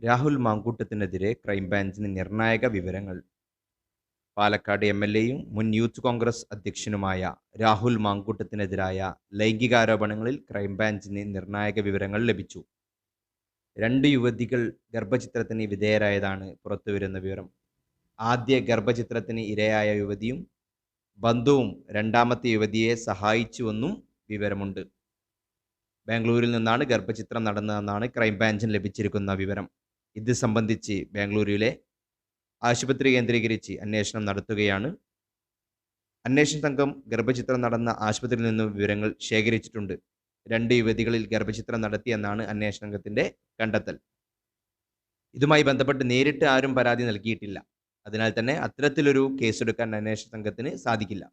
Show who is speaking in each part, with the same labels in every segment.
Speaker 1: രാഹുൽ മാങ്കൂട്ടത്തിനെതിരെ ക്രൈംബ്രാഞ്ചിന് നിർണായക വിവരങ്ങൾ. പാലക്കാട് എം.എൽ.എയും മുൻ യൂത്ത് കോൺഗ്രസ് അധ്യക്ഷനുമായ രാഹുൽ മാങ്കൂട്ടത്തിനെതിരായ ലൈംഗികാരോപണങ്ങളിൽ ക്രൈംബ്രാഞ്ചിന് നിർണായക വിവരങ്ങൾ ലഭിച്ചു. 2 യുവതികൾ ഗർഭഛിദ്രത്തിന് വിധേയരായതാണ് പുറത്തുവരുന്ന വിവരം. ആദ്യ ഗർഭഛിദ്രത്തിന് ഇരയായ യുവതിയും ബന്ധുവും രണ്ടാമത്തെ യുവതിയെ സഹായിച്ചുവെന്നും വിവരമുണ്ട്. ബാംഗ്ലൂരിൽ നിന്നാണ് ഗർഭഛിദ്രം നടന്നതെന്നാണ് ക്രൈംബ്രാഞ്ചിന് ലഭിച്ചിരിക്കുന്ന വിവരം. ഇത് സംബന്ധിച്ച് ബാംഗ്ലൂരിലെ ആശുപത്രി കേന്ദ്രീകരിച്ച് അന്വേഷണം നടത്തുകയാണ്. അന്വേഷണ സംഘം ഗർഭഛിദ്രം നടന്ന ആശുപത്രിയിൽ നിന്നും വിവരങ്ങൾ ശേഖരിച്ചിട്ടുണ്ട്. 2 യുവതികളിൽ ഗർഭഛിദ്രം നടത്തിയെന്നാണ് അന്വേഷണ സംഘത്തിന്റെ കണ്ടെത്തൽ. ഇതുമായി ബന്ധപ്പെട്ട് നേരിട്ട് ആരും പരാതി നൽകിയിട്ടില്ല. അതിനാൽ തന്നെ അത്തരത്തിലൊരു കേസെടുക്കാൻ അന്വേഷണ സംഘത്തിന് സാധിക്കില്ല.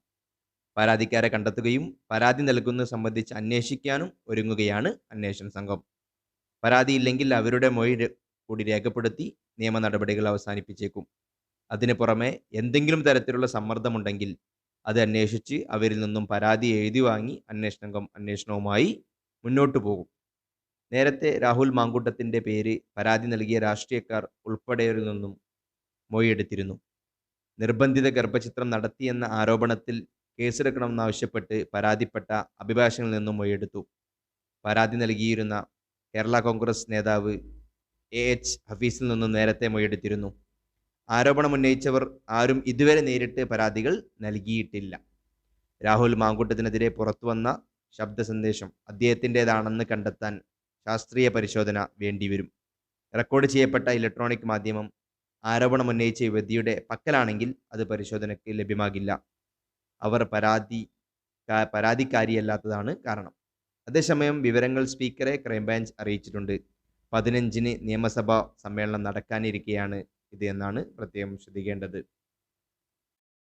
Speaker 1: പരാതിക്കാരെ കണ്ടെത്തുകയും പരാതി നൽകുന്നത് സംബന്ധിച്ച് അന്വേഷിക്കാനും ഒരുങ്ങുകയാണ് അന്വേഷണ സംഘം. പരാതിയില്ലെങ്കിൽ അവരുടെ മൊഴി കൂടി രേഖപ്പെടുത്തി നിയമ നടപടികൾ അവസാനിപ്പിച്ചേക്കും. അതിന് പുറമെ എന്തെങ്കിലും തരത്തിലുള്ള സമ്മർദ്ദമുണ്ടെങ്കിൽ അത് അന്വേഷിച്ച് അവരിൽ നിന്നും പരാതി എഴുതി വാങ്ങി അന്വേഷണ സംഘം അന്വേഷണവുമായി മുന്നോട്ടു പോകും. നേരത്തെ രാഹുൽ മാങ്കൂട്ടത്തിന്റെ പേര് പരാതി നൽകിയ രാഷ്ട്രീയക്കാർ ഉൾപ്പെടെയവരിൽ നിന്നും മൊഴിയെടുത്തിരുന്നു. നിർബന്ധിത ഗർഭഛിദ്രം നടത്തിയെന്ന ആരോപണത്തിൽ കേസെടുക്കണമെന്നാവശ്യപ്പെട്ട് പരാതിപ്പെട്ട അഭിഭാഷകനിൽ നിന്നും മൊഴിയെടുത്തു. പരാതി നൽകിയിരുന്ന കേരള കോൺഗ്രസ് നേതാവ് എച്ച് ഹഫീസിൽ നിന്നും നേരത്തെ മൊഴിയെടുത്തിരുന്നു. ആരോപണമുന്നയിച്ചവർ ആരും ഇതുവരെ നേരിട്ട് പരാതികൾ നൽകിയിട്ടില്ല. രാഹുൽ മാങ്കൂട്ടത്തിനെതിരെ പുറത്തുവന്ന ശബ്ദ സന്ദേശം അദ്ദേഹത്തിൻ്റെതാണെന്ന് കണ്ടെത്താൻ ശാസ്ത്രീയ പരിശോധന വേണ്ടിവരും. റെക്കോർഡ് ചെയ്യപ്പെട്ട ഇലക്ട്രോണിക് മാധ്യമം ആരോപണമുന്നയിച്ച യുവതിയുടെ പക്കലാണെങ്കിൽ അത് പരിശോധനയ്ക്ക് ലഭ്യമാകില്ല. അവർ പരാതിക്കാരിയല്ലാത്തതാണ് കാരണം. അതേസമയം വിവരങ്ങൾ സ്പീക്കറെ ക്രൈംബ്രാഞ്ച് അറിയിച്ചിട്ടുണ്ട്. 15-ന് നിയമസഭാ സമ്മേളനം നടക്കാനിരിക്കെയാണ് ഇത് എന്നാണ് പ്രത്യേകം ശ്രദ്ധിക്കേണ്ടത്.